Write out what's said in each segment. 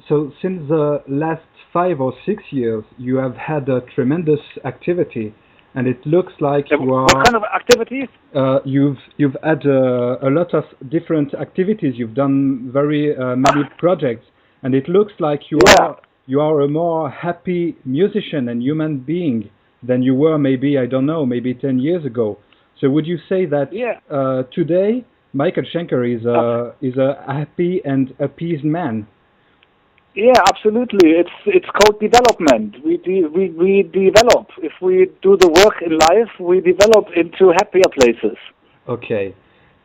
So since the last 5 or 6 years, you have had a tremendous activity, and it looks like you What are kind of activities? you've had a lot of different activities. You've done very many projects, and it looks like Yeah. you are a more happy musician and human being than you were maybe, I don't know, maybe 10 years ago. So would you say that Yeah. today Michael Schenker is a happy and appeased man? Yeah, absolutely. It's called development. We develop. If we do the work in life, we develop into happier places. Okay.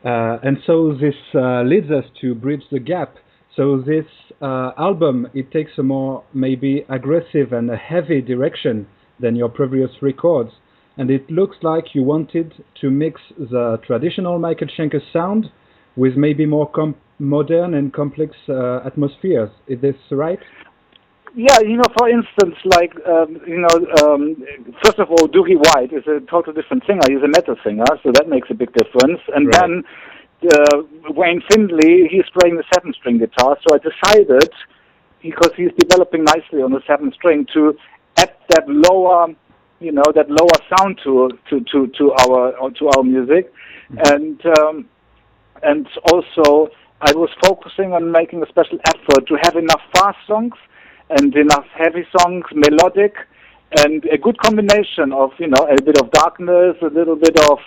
And so this leads us to bridge the gap. So this album, it takes a more maybe aggressive and a heavy direction than your previous records. And it looks like you wanted to mix the traditional Michael Schenker sound with maybe more modern and complex atmospheres. Is this right? Yeah, for instance, like, first of all, Doogie White is a total different singer. He's a metal singer, so that makes a big difference. And Right. then Wayne Findlay, he's playing the seven-string guitar, so I decided, because he's developing nicely on the seventh string, to add that lower, that lower sound to our music. And also I was focusing on making a special effort to have enough fast songs and enough heavy songs, melodic, and a good combination of, a bit of darkness, a little bit of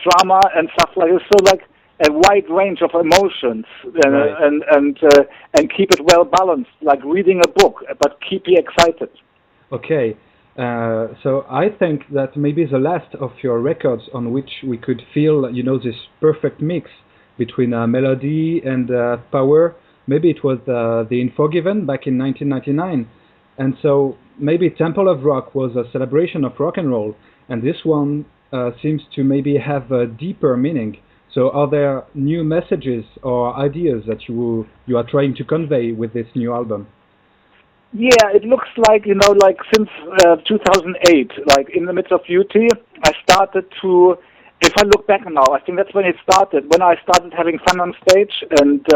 drama and stuff like this. So like a wide range of emotions, Right. and keep it well balanced, like reading a book, but keep you excited. Okay. So I think that maybe the last of your records on which we could feel, this perfect mix between melody and power. Maybe it was The Unforgiven back in 1999. And so maybe Temple of Rock was a celebration of rock and roll, and this one seems to maybe have a deeper meaning. So are there new messages or ideas that you are trying to convey with this new album? Yeah, it looks like, like since 2008, like in the midst of beauty, I started to, if I look back now, I think that's when it started, when I started having fun on stage, and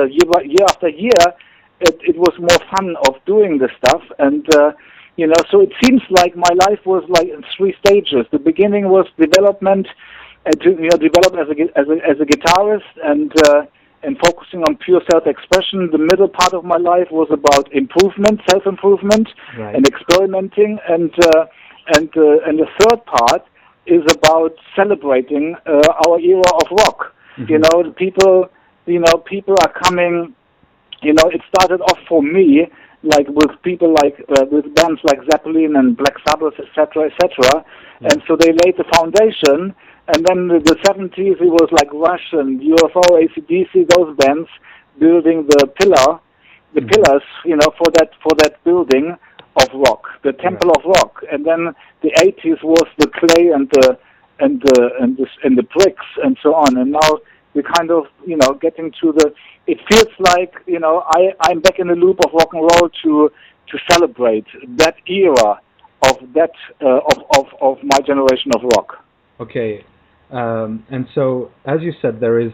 year after year, it was more fun of doing this stuff, and so it seems like my life was like in three stages. The beginning was development, develop as a guitarist, and focusing on pure self-expression. The middle part of my life was about improvement, self-improvement, Right. and experimenting, and the third part is about celebrating our era of rock. Mhm. People are coming. It started off for me like with people like with bands like Zeppelin and Black Sabbath, etc., etc. And so they laid the foundation. And then the 70s, it was like Rush and UFO, AC/DC, those bands building the pillars, for that building of rock, the temple of rock. And then the 80s was the clay and the bricks and so on. And now we're kind of, getting to the. It feels like, I'm back in the loop of rock and roll to celebrate that era of that of my generation of rock. Okay. And so, as you said, there is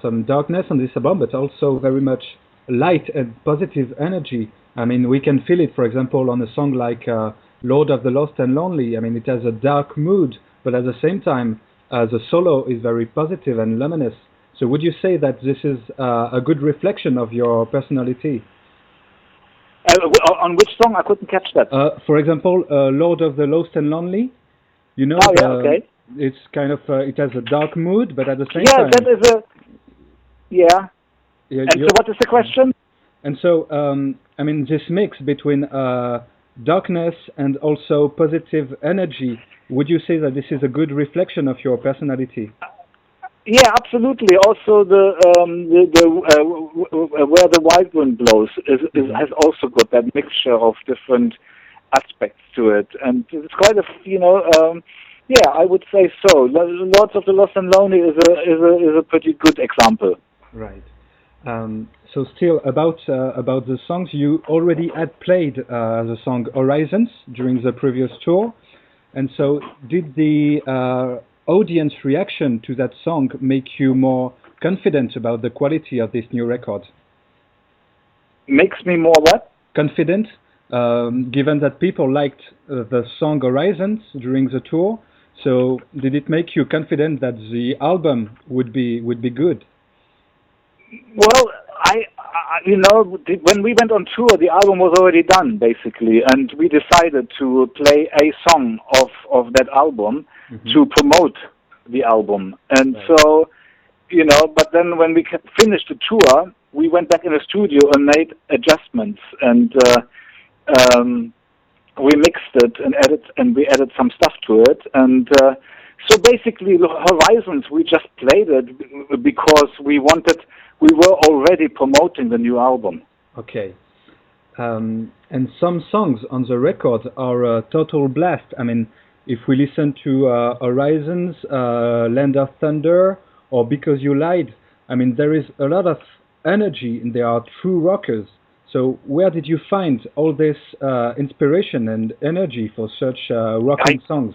some darkness on this album, but also very much light and positive energy. I mean, we can feel it, for example, on a song like Lord of the Lost and Lonely. I mean, it has a dark mood, but at the same time, the solo is very positive and luminous. So would you say that this is a good reflection of your personality? On which song? I couldn't catch that. For example, Lord of the Lost and Lonely. Oh, yeah, okay. It's kind of it has a dark mood, but at the same Yeah, time, that is a. Yeah. yeah, And so, what is the question? and so I mean, this mix between darkness and also positive energy. Would you say that this is a good reflection of your personality? Yeah, absolutely. Also, the where the wild wind blows has also got that mixture of different aspects to it, and it's quite a yeah, I would say so. Lords of the Lost and Lonely is a pretty good example. Right. So still about the songs, you already had played the song Horizons during the previous tour, and so did the audience reaction to that song make you more confident about the quality of this new record? Makes me more what? Confident, given that people liked the song Horizons during the tour. So did it make you confident that the album would be good? Well, when we went on tour, the album was already done, basically, and we decided to play a song of that album to promote the album. And so, but then when we finished the tour, we went back in the studio and made adjustments, and we mixed it and we added some stuff to it. And so basically, Horizons, we just played it because we were already promoting the new album. Okay. And some songs on the record are a total blast. I mean, if we listen to Horizons, Land of Thunder, or Because You Lied, I mean, there is a lot of energy and they are true rockers. So where did you find all this inspiration and energy for such rocking songs?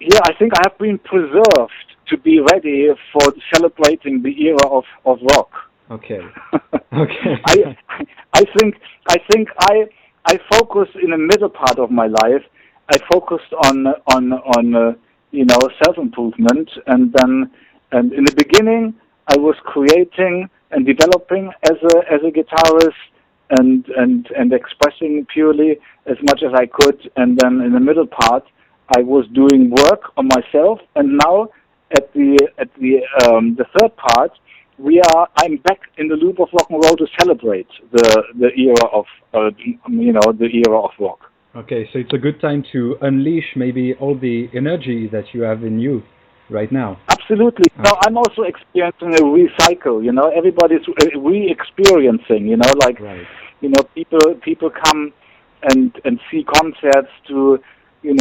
Yeah, I think I have been preserved to be ready for celebrating the era of rock. Okay. Okay. I think I focused in the middle part of my life. I focused on self-improvement, and in the beginning I was creating and developing as a guitarist and expressing purely as much as I could, and then in the middle part I was doing work on myself, and now at the third part I'm back in the loop of rock and roll to celebrate the era of the era of rock. Okay, so it's a good time to unleash maybe all the energy that you have in you right now. Absolutely. Okay. Now I'm also experiencing a recycle. Everybody's re-experiencing. Right. People come and see concerts to in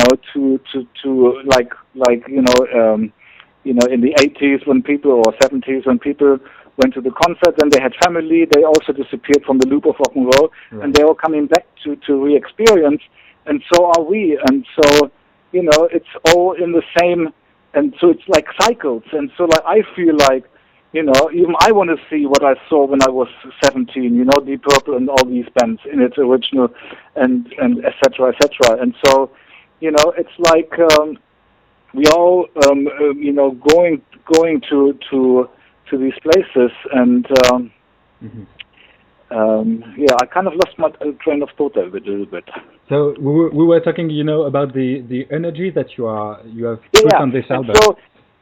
the 80s when people, or 70s when people went to the concert and they had family, they also disappeared from the loop of rock and roll, right. And they were coming back to re-experience, and so are we. And so, it's all in the same, and so it's like cycles. And so I feel like, even I want to see what I saw when I was 17, Deep Purple and all these bands in its original, and et cetera, et cetera. And so, it's like, we all, going to these places, and I kind of lost my train of thought there a little bit. So we were talking, about the energy that you have put on this album.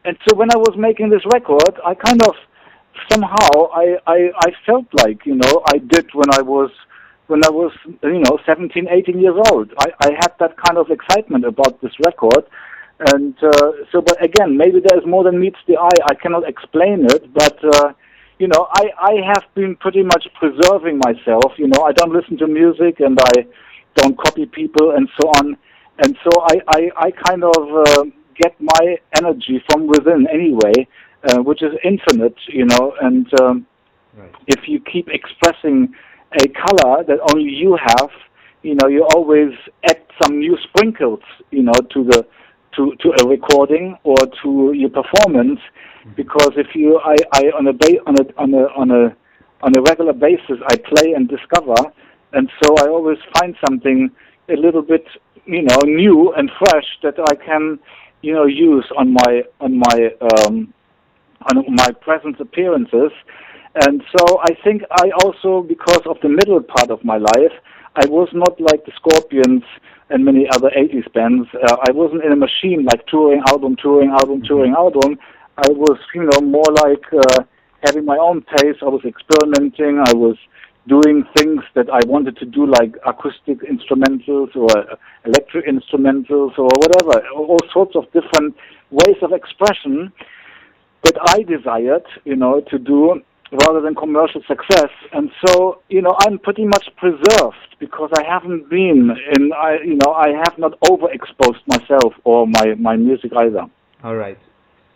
And so when I was making this record, I kind of somehow I felt like I did when I was 17, 18 years old. I had that kind of excitement about this record. And but again, maybe there's more than meets the eye. I cannot explain it, but I have been pretty much preserving myself. I don't listen to music, and I don't copy people, and so on. And so I kind of get my energy from within anyway, which is infinite, And right. If you keep expressing a color that only you have, you always add some new sprinkles, to a recording or to your performance, because if you on a regular basis I play and discover, and so I always find something a little bit new and fresh that I can use on my present appearances. And so I think I also, because of the middle part of my life, I was not like the Scorpions and many other 80s bands. I wasn't in a machine like touring album. I was, more like having my own pace. I was experimenting. I was doing things that I wanted to do, like acoustic instrumentals or electric instrumentals or whatever, all sorts of different ways of expression that I desired, to do, rather than commercial success. And so, I'm pretty much preserved because I haven't been I have not overexposed myself or my music either. All right.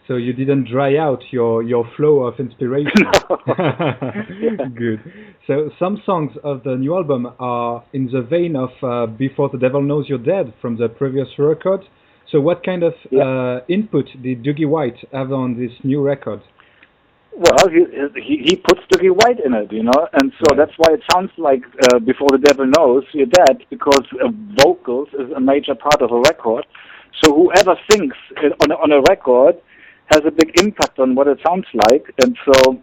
So you didn't dry out your flow of inspiration. No. Yeah. Good. So some songs of the new album are in the vein of Before the Devil Knows You're Dead from the previous record. So what kind of input did Dougie White have on this new record? Well, he puts Dougie White in it, and so that's why it sounds like Before the Devil Knows You're Dead, because vocals is a major part of a record. So whoever sings on a record has a big impact on what it sounds like, and so,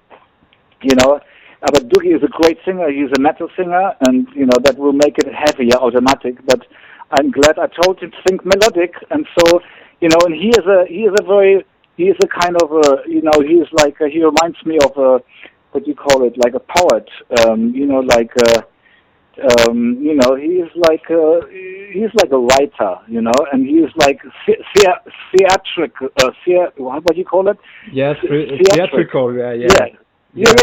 but Dougie is a great singer. He's a metal singer, and that will make it heavier, automatic. But I'm glad I told him to think melodic, and so, and he is a kind of he reminds me of what do you call it, like a poet, he's like a writer, and he's like theatrical, what do you call it? Yes, theatrical, yeah. Like, he's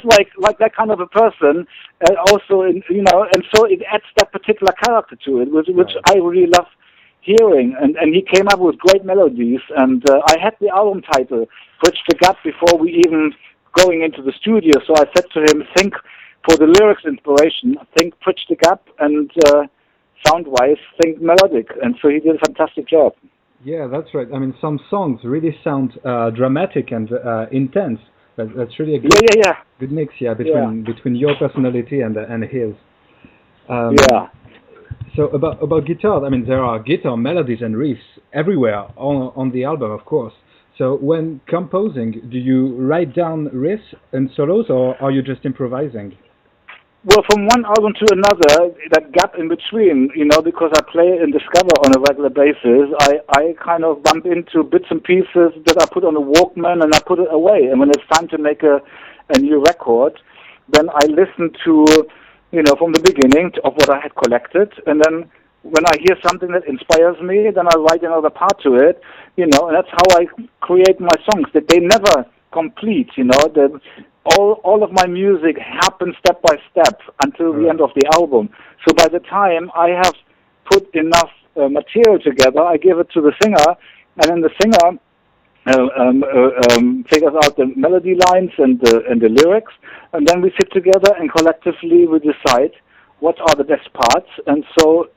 like that kind of a person, also, and so it adds that particular character to it, which I really love hearing, and he came up with great melodies, and I had the album title, Bridge the Gap, before we even going into the studio, so I said to him, think for the lyrics inspiration, think Bridge the Gap, and sound-wise, think melodic, and so he did a fantastic job. Yeah, that's right. I mean, some songs really sound dramatic and intense. That's really a good, good mix, between your personality and his. So about guitar, I mean, there are guitar melodies and riffs everywhere on the album, of course. So when composing, do you write down riffs and solos, or are you just improvising? Well, from one album to another, that gap in between, because I play and discover on a regular basis, I kind of bump into bits and pieces that I put on a Walkman and I put it away. And when it's time to make a new record, then I listen to, from the beginning of what I had collected, and then when I hear something that inspires me, then I write another part to it, and that's how I create my songs, that they never complete, that all of my music happens step by step until the end of the album. So by the time I have put enough material together, I give it to the singer, and then the singer figures out the melody lines and the lyrics, and then we sit together and collectively we decide what are the best parts, and so,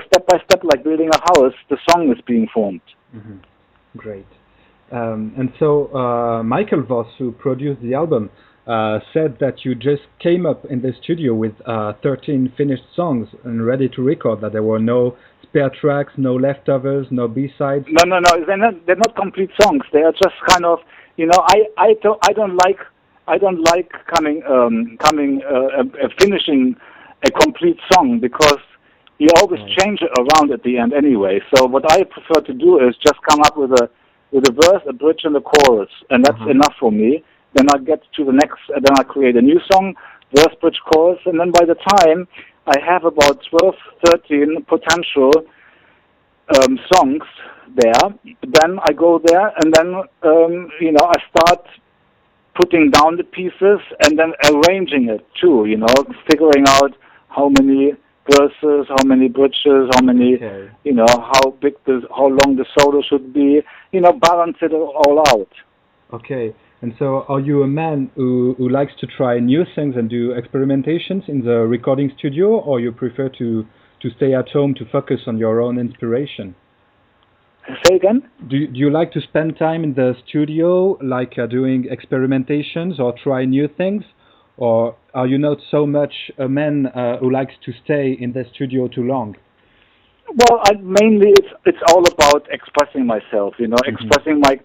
step by step, like building a house, the song is being formed. Mm-hmm. Great. And so Michael Voss, who produced the album, said that you just came up in the studio with 13 finished songs and ready to record, that there were no spare tracks, no leftovers, no B-sides. No, they're not complete songs. They are just kind of, I don't like finishing a complete song, because you always change it around at the end anyway. So what I prefer to do is just come up with a verse, a bridge, and a chorus, and that's enough for me. Then I get to the next, then I create a new song, verse, bridge, chorus, and then by the time I have about 12, 13 potential songs there, then I go there, and then, I start putting down the pieces and then arranging it too, figuring out how many verses, how many bridges, how many, how long the solo should be, balance it all out. Okay. And so are you a man who likes to try new things and do experimentations in the recording studio, or you prefer to stay at home to focus on your own inspiration? Say again? Do you like to spend time in the studio, like doing experimentations or try new things? Or are you not so much a man who likes to stay in the studio too long? Well, mainly it's all about expressing myself, expressing my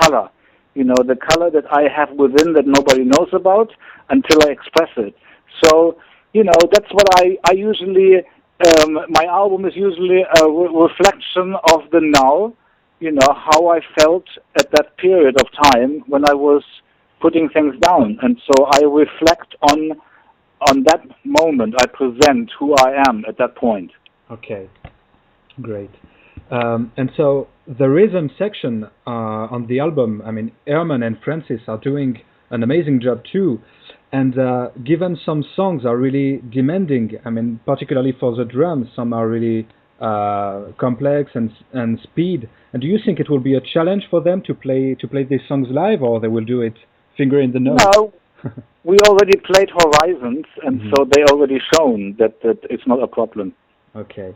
color, the color that I have within that nobody knows about until I express it. So, that's what I usually, my album is usually a reflection of the now, how I felt at that period of time when I was putting things down. And so I reflect on that moment. I present who I am at that point. Okay, great. And so the rhythm section on the album, I mean, Herman and Francis are doing an amazing job too. And given some songs are really demanding, I mean, particularly for the drums, some are really complex and speed. And do you think it will be a challenge for them to play these songs live, or they will do it finger in the nose? No, we already played Horizons, and so they already shown that it's not a problem. Okay.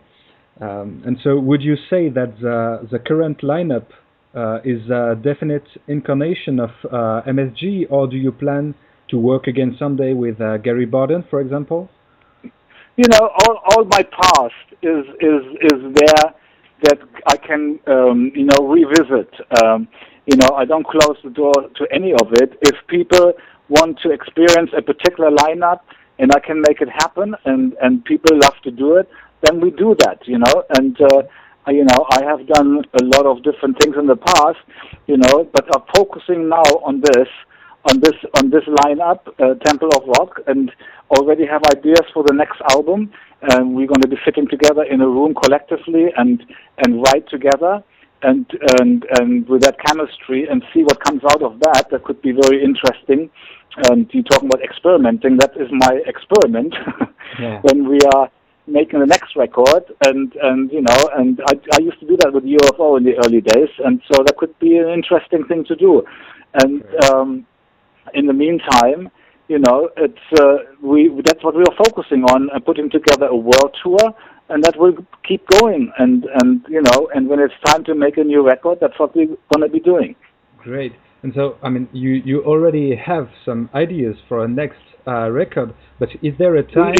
And so, would you say that the current lineup is a definite incarnation of MSG, or do you plan to work again someday with Gary Barden, for example? You know, all my past is there that I can revisit. You know, I don't close the door to any of it. If people want to experience a particular lineup and I can make it happen, and people love to do it, then we do that. You know, and I have done a lot of different things in the past. You know, but I'm focusing now on this lineup, Temple of Rock, and already have ideas for the next album. And we're going to be sitting together in a room collectively and write together, and with that chemistry, and see what comes out of that. That could be very interesting. And you're talking about experimenting. That is my experiment. Yeah. When we are making the next record, and I used to do that with UFO in the early days, and so that could be an interesting thing to do. And in the meantime, you know, it's that's what we are focusing on, putting together a world tour, and that will keep going. And when it's time to make a new record, that's what we're going to be doing. Great. And so, I mean, you already have some ideas for a next record, but is there a time?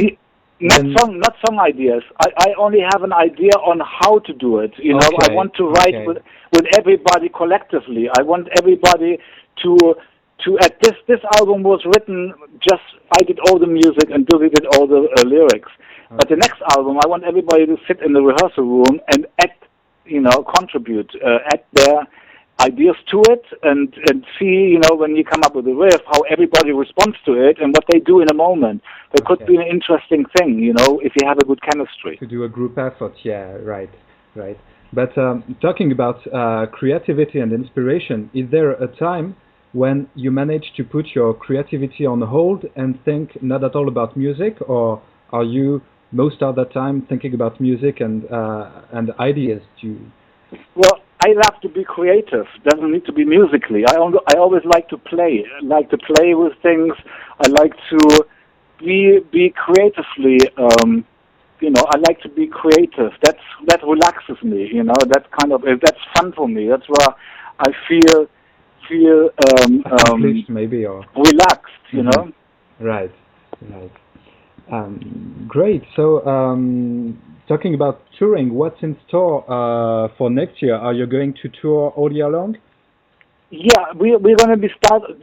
Not some ideas. I only have an idea on how to do it. You know, Okay. I want to write with everybody collectively. I want everybody to this album was written just I did all the music and Dougie did all the lyrics. Okay. But the next album, I want everybody to sit in the rehearsal room and contribute, add their ideas to it, and see, you know, when you come up with a riff, how everybody responds to it and what they do in a moment. That could be an interesting thing, you know, if you have a good chemistry. To do a group effort, yeah, right. But talking about creativity and inspiration, is there a time when you manage to put your creativity on hold and think not at all about music, or are you most of the time thinking about music and ideas to? Well, I love to be creative. Doesn't need to be musically. I always like to play. I like to play with things. I like to be creatively. I like to be creative. That relaxes me. You know, that's fun for me. That's where I feel accomplished, maybe, or relaxed. You know. Right. Great. So, talking about touring, what's in store for next year? Are you going to tour all year long? Yeah, we're going to be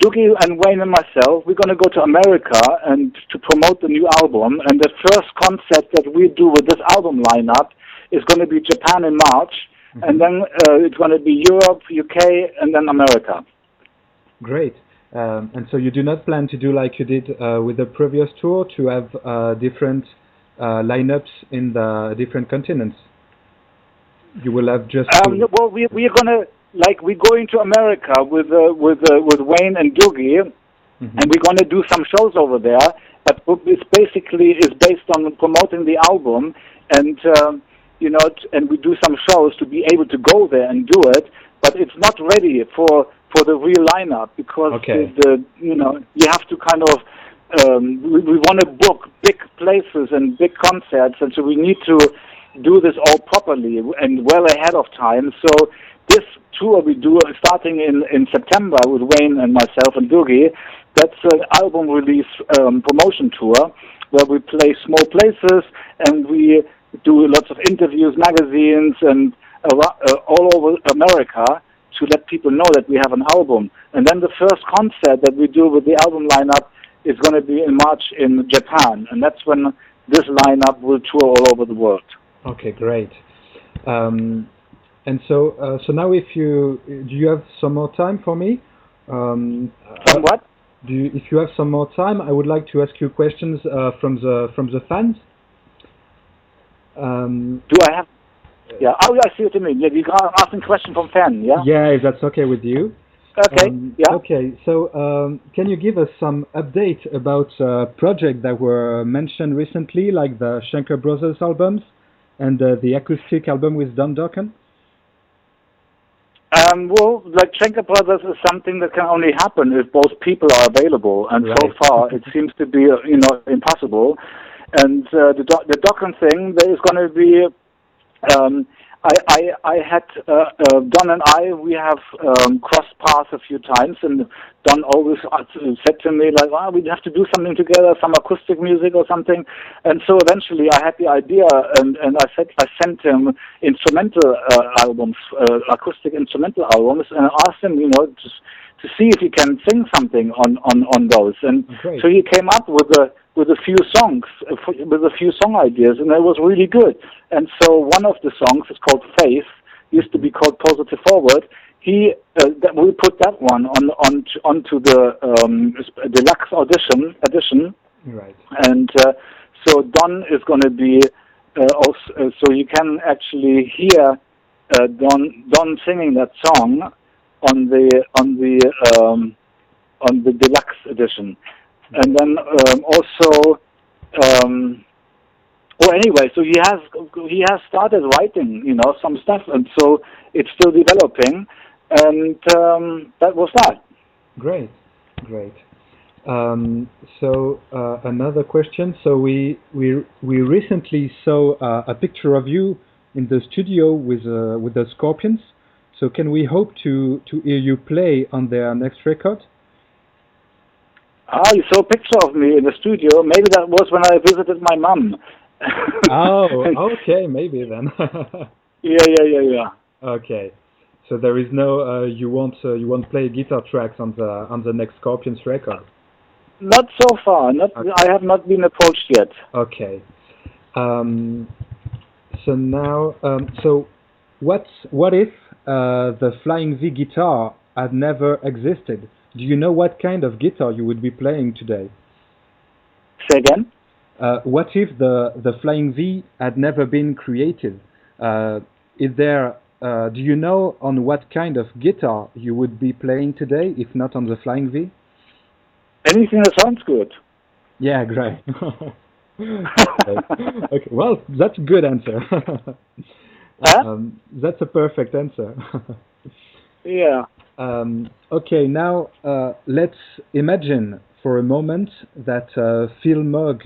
Dougie and Wayne and myself. We're going to go to America and to promote the new album. And the first concert that we do with this album lineup is going to be Japan in March, and then it's going to be Europe, UK, and then America. Great. And so you do not plan to do like you did with the previous tour, to have different lineups in the different continents? You will have just. Well, we're going to America with Wayne and Dougie, and we're going to do some shows over there. But it's based on promoting the album, and and we do some shows to be able to go there and do it. But it's not ready for the real lineup, because you have to kind of we want to book big places and big concerts, and so we need to do this all properly and well ahead of time. So this tour we do starting in September with Wayne and myself and Dougie, that's an album release promotion tour where we play small places and we do lots of interviews, magazines, and all over America, to let people know that we have an album. And then the first concert that we do with the album lineup is going to be in March in Japan, and that's when this lineup will tour all over the world. Okay, great. And so now, do you have some more time for me? What? If you have some more time, I would like to ask you questions from the fans. Do I have? Yeah. Oh, I see what you mean. Yeah, you're asking questions from fans. Yeah. Yeah, if that's okay with you. Okay. Yeah. Okay. So, can you give us some update about projects that were mentioned recently, like the Schenker Brothers albums and the acoustic album with Don Dokken? Well, like Schenker Brothers is something that can only happen if both people are available, and so far it seems to be impossible. And the Dokken thing, there is going to be um, I had Don and we have crossed paths a few times, and Don always said to me like, "Oh, we'd have to do something together, some acoustic music or something." And so eventually, I had the idea, and I sent him instrumental albums, acoustic instrumental albums, and I asked him, to see if he can sing something on those. And Great. so he came up with a few songs, with a few song ideas, and it was really good. And so one of the songs is called Faith, used to be called Positive Forward. We put that one onto the deluxe edition. Right. And so Don is going to be also, so you can actually hear Don singing that song on the deluxe edition. And then also, anyway, so he has started writing, some stuff, and so it's still developing, and that was that. Great. So another question. So we recently saw a picture of you in the studio with the Scorpions. So can we hope to hear you play on their next record? You saw a picture of me in the studio. Maybe that was when I visited my mum. Oh, okay, maybe then. Yeah. Okay, so there is no you won't play guitar tracks on the next Scorpions record. Not so far. Okay. I have not been approached yet. Okay. So now, so what if the Flying V guitar had never existed? Do you know what kind of guitar you would be playing today? Say again? What if the Flying V had never been created? Do you know on what kind of guitar you would be playing today, if not on the Flying V? Anything that sounds good. Yeah, great. Okay, well, that's a good answer. That's a perfect answer. Yeah. Okay, now let's imagine for a moment that Phil Mogg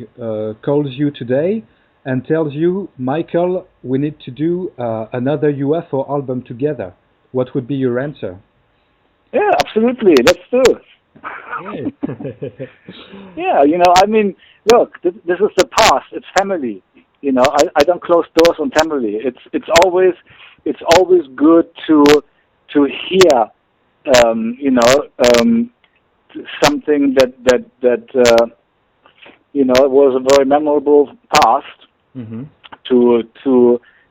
calls you today and tells you, Michael, we need to do another UFO album together. What would be your answer? Yeah, absolutely. Let's do it. Yeah, I mean, look, this is the past. It's family. I don't close doors on family. It's always good to hear, something that was a very memorable past. Mm-hmm.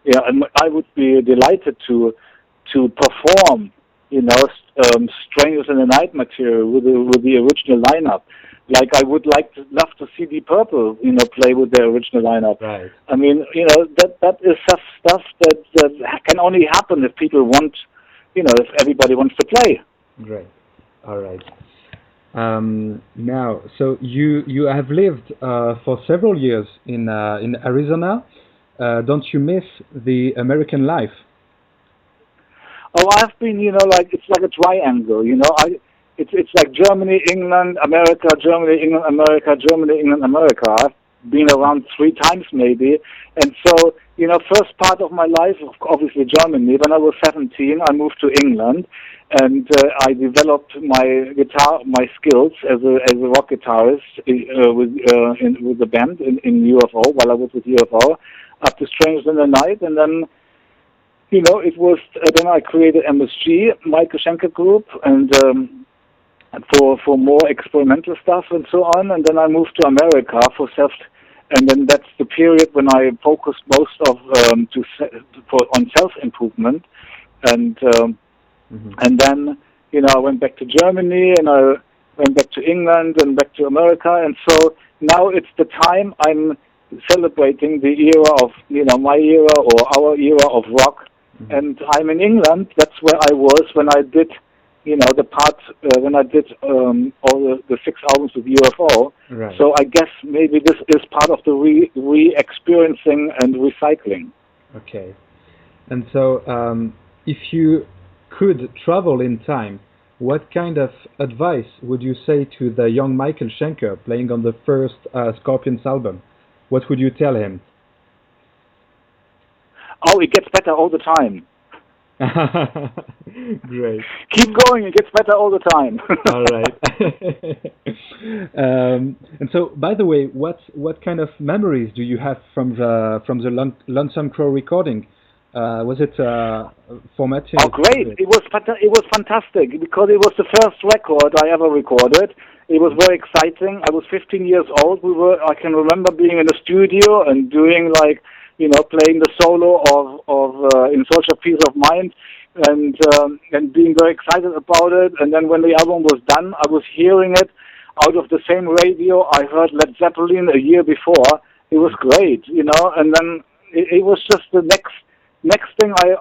And I would be delighted to perform, Strangers in the Night material with the original lineup. Like I would love to see Deep Purple, play with their original lineup. Right. I mean, that is stuff that can only happen if people want, if everybody wants to play. Great. All right. Now, so you have lived for several years in Arizona. Don't you miss the American life? Oh, I've been, it's like a triangle, it's like Germany, England, America, Germany, England, America, Germany, England, America. I've been around 3 times maybe. And so, first part of my life, obviously Germany. When I was 17, I moved to England, and I developed my skills as a rock guitarist with the band in UFO, while I was with UFO, up to Strangers in the Night, and then it was, then I created MSG, Michael Schenker Group, and for more experimental stuff and so on, and then I moved to America and then that's the period when I focused most of on self-improvement, and and then, I went back to Germany, and I went back to England, and back to America, and so now it's the time I'm celebrating the era of, my era or our era of rock. And I'm in England. That's where I was when I did, the part when I did all the 6 albums with UFO. Right. So I guess maybe this is part of the re-experiencing and recycling. Okay. And so, if you could travel in time, what kind of advice would you say to the young Michael Schenker playing on the first Scorpions album? What would you tell him? Oh, it gets better all the time. Great. Keep going, it gets better all the time. All right. And so, by the way, what kind of memories do you have from the Lonesome Crow recording? Was it formatting? Oh, great! It was fantastic because it was the first record I ever recorded. It was very exciting. I was 15 years old. I can remember being in the studio and doing playing the solo of In Search of Peace of Mind, and being very excited about it. And then when the album was done, I was hearing it out of the same radio I heard Led Zeppelin a year before. It was great, and then it was just the next thing I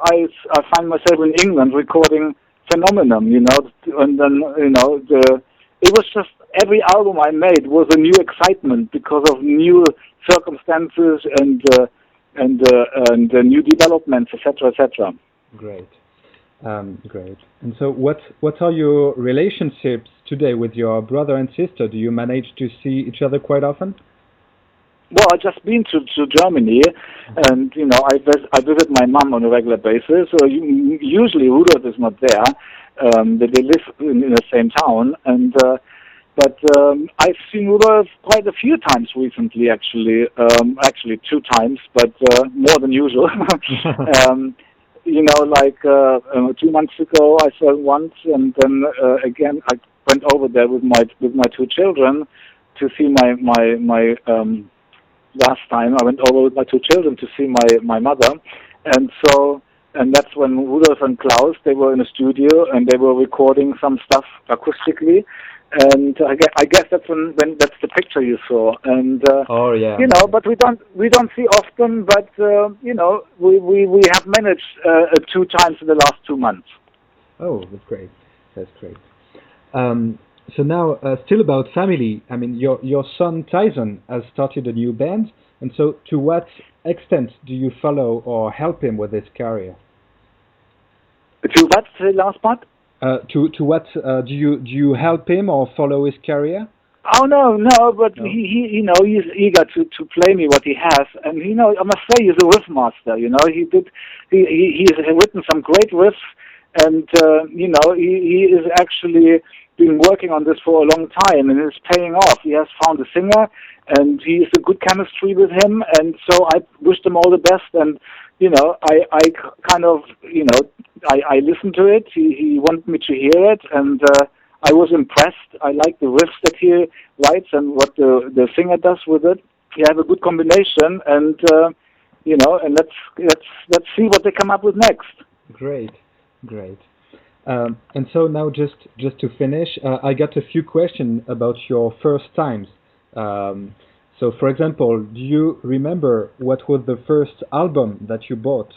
find myself in England recording Phenomenon, and then it was just every album I made was a new excitement because of new circumstances and new developments, etc., etc. Great. Great. And so, what are your relationships today with your brother and sister? Do you manage to see each other quite often? Well, I just been to Germany, and I visit my mom on a regular basis. So usually Rudolf is not there. They live in the same town, but I've seen Rudolf quite a few times recently. Actually 2 times, but more than usual. 2 months ago I saw him once, and then again I went over there with my 2 children to see my last time I went over with my 2 children to see my mother, and that's when Rudolf and Klaus, they were in a studio and they were recording some stuff acoustically, and I guess that's when that's the picture you saw, and oh yeah, but we don't see often, but we have managed 2 times in the last 2 months. Oh, that's great. So now, still about family. I mean, your son Tyson has started a new band, and so to what extent do you follow or help him with his career? To what, the last part? To what do you help him or follow his career? Oh no, but no. He he's eager to play me what he has, and I must say he's a riff master. He's written some great riffs, and he is actually been working on this for a long time, and it's paying off. He has found a singer, and he's a good chemistry with him, and so I wish them all the best. And I kind of I listened to it. He wanted me to hear it, and I was impressed. I like the riffs that he writes and what the singer does with it. He have a good combination, and and let's see what they come up with next. Great. And so now, just to finish, I got a few questions about your first times. So, for example, do you remember what was the first album that you bought?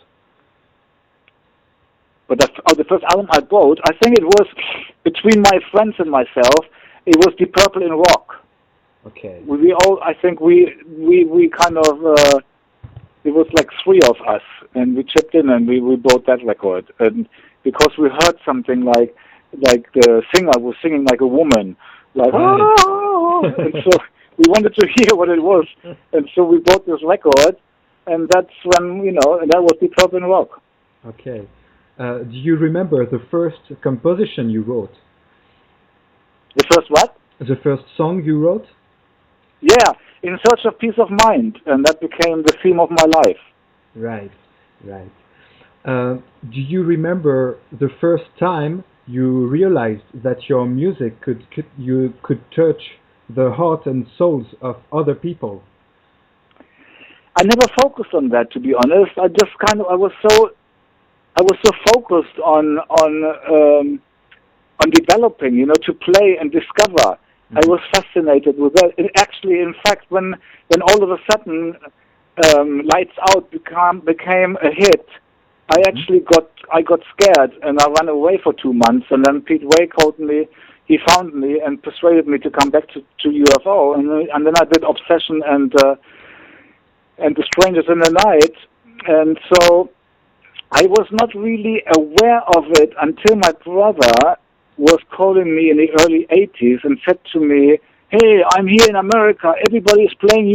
But the first album I bought, I think it was between my friends and myself. It was Deep Purple in Rock. Okay. We all, I think we kind of. It was like 3 of us, and we chipped in and we bought that record. And because we heard something like the singer was singing like a woman, like oh, and so we wanted to hear what it was, and so we bought this record, and that's when and that was Deep Purple in Rock. Okay. Do you remember the first composition you wrote? The first what? The first song you wrote? Yeah, In Search of Peace of Mind, and that became the theme of my life. Right. Do you remember the first time you realized that your music could touch the heart and souls of other people? I never focused on that, to be honest. I just I was so focused on developing, to play and discover. Mm-hmm. I was fascinated with that. And actually, in fact, when all of a sudden Lights Out became a hit, I actually got scared and I ran away for 2 months. And then Pete Way called me. He found me and persuaded me to come back to UFO. And then I did Obsession and The Strangers in the Night. And so I was not really aware of it until my brother was calling me in the early 80s and said to me, "Hey, I'm here in America. Everybody is playing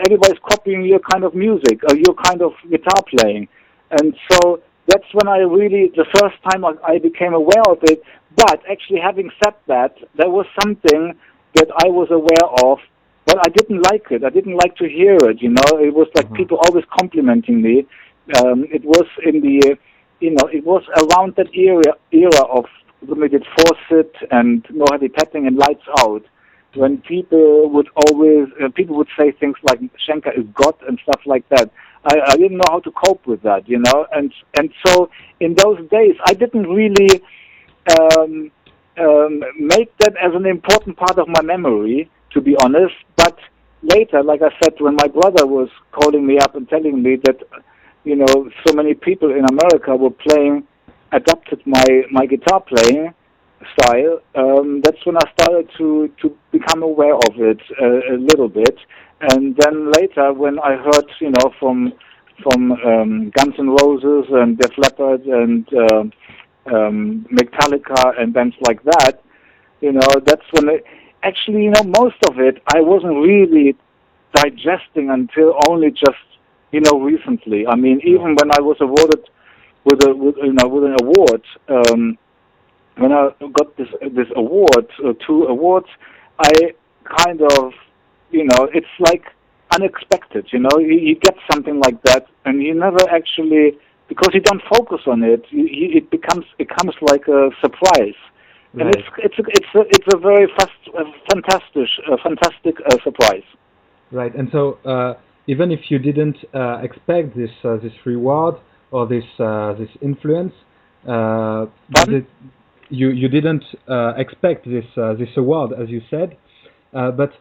everybody's copying your kind of music or your kind of guitar playing. And so that's when the first time I became aware of it. But actually, having said that, there was something that I was aware of, but I didn't like it. I didn't like to hear it, It was like people always complimenting me. It was it was around that era of when we did Fawcett and No Heavy Petting and Lights Out, when people would say things like Schenker is God and stuff like that. I didn't know how to cope with that, and so in those days I didn't really make that as an important part of my memory, to be honest. But later, like I said, when my brother was calling me up and telling me that so many people in America were adopted my guitar playing style, that's when I started to become aware of it a little bit. And then later, when I heard, from Guns N' Roses and Def Leppard and Metallica and bands like that, that's when actually, most of it I wasn't really digesting until only just, recently. I mean, even when I was awarded with an award, when I got this award, 2 awards, I kind of, it's like unexpected, you get something like that, and you never actually, because you don't focus on it, it becomes like a surprise, right. And it's a very fantastic surprise. Right, and so even if you didn't expect this reward or this influence, you didn't expect this award, as you said, but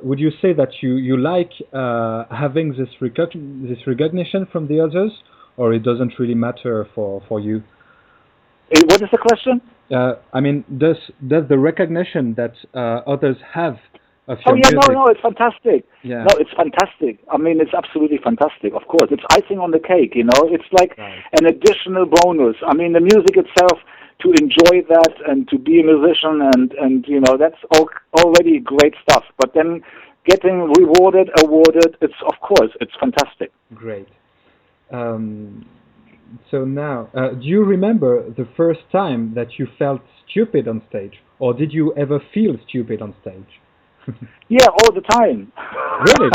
would you say that you like having this recognition from the others, or it doesn't really matter for you? What is the question? I mean, does the recognition that others have of your music... No, it's fantastic. Yeah. No, it's fantastic. I mean, it's absolutely fantastic, of course. It's icing on the cake, It's like an additional bonus. I mean, the music itself, to enjoy that and to be a musician and that's already great stuff. But then getting awarded, it's fantastic. Great. So now, do you remember the first time that you felt stupid on stage? Or did you ever feel stupid on stage? Yeah, all the time. Really?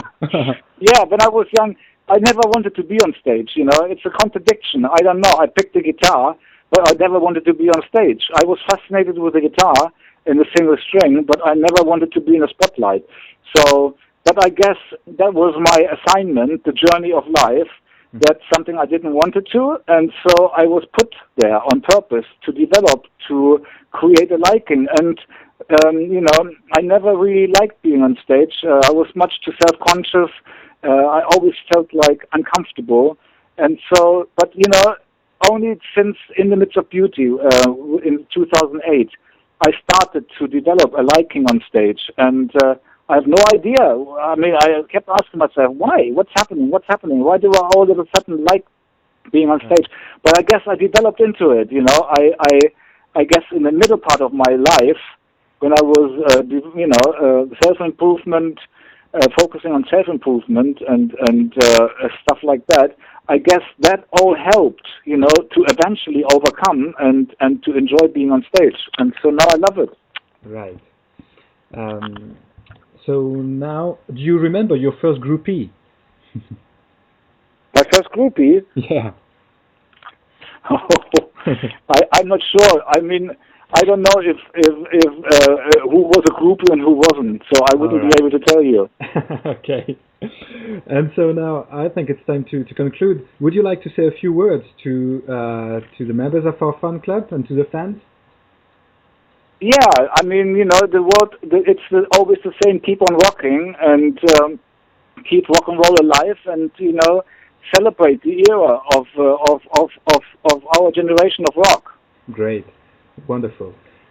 Yeah, when I was young, I never wanted to be on stage, It's a contradiction. I don't know. I picked the guitar, but I never wanted to be on stage. I was fascinated with the guitar in the single string, but I never wanted to be in a spotlight. So, but I guess that was my assignment, the journey of life. That's something I didn't want to do, and so I was put there on purpose to develop, to create a liking. And, I never really liked being on stage. I was much too self-conscious. I always felt like uncomfortable. And so, but, only since In the Midst of Beauty in 2008, I started to develop a liking on stage. And I have no idea. I mean, I kept asking myself, why? What's happening? Why do I all of a sudden like being on stage? But I guess I developed into it, I guess in the middle part of my life, when I was, self-improvement, focusing on self-improvement and stuff like that, I guess that all helped, to eventually overcome and to enjoy being on stage. And so now I love it. Right. So now, do you remember your first groupie? My first groupie? Yeah. I'm not sure. I mean, I don't know if who was a groupie and who wasn't, so I wouldn't be able to tell you. Okay. And so now I think it's time to conclude. Would you like to say a few words to the members of our fan club and to the fans? Yeah, I mean, it's always the same. Keep on rocking and keep rock and roll alive, and celebrate the era of our generation of rock. Great, wonderful.